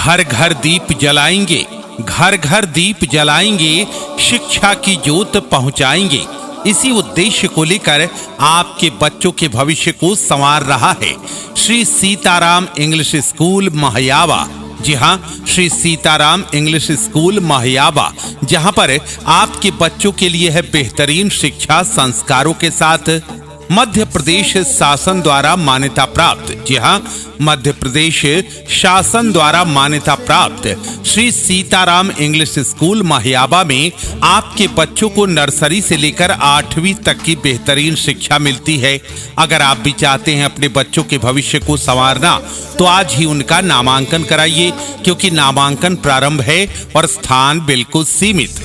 घर घर दीप जलाएंगे, घर घर दीप जलाएंगे, शिक्षा की ज्योत पहुंचाएंगे। इसी उद्देश्य को लेकर आपके बच्चों के भविष्य को संवार रहा है श्री सीताराम इंग्लिश स्कूल महायावा। जी हां, श्री सीताराम इंग्लिश स्कूल महायावा, जहां पर आपके बच्चों के लिए है बेहतरीन शिक्षा संस्कारों के साथ मध्य प्रदेश शासन द्वारा मान्यता प्राप्त। जी हां, मध्य प्रदेश शासन द्वारा मान्यता प्राप्त श्री सीताराम इंग्लिश स्कूल महायावा में आपके बच्चों को नर्सरी से लेकर 8वीं तक की बेहतरीन शिक्षा मिलती है। अगर आप भी चाहते हैं अपने बच्चों के भविष्य को संवारना, तो आज ही उनका नामांकन कराइए, क्योंकि नामांकन प्रारंभ है और स्थान बिल्कुल सीमित।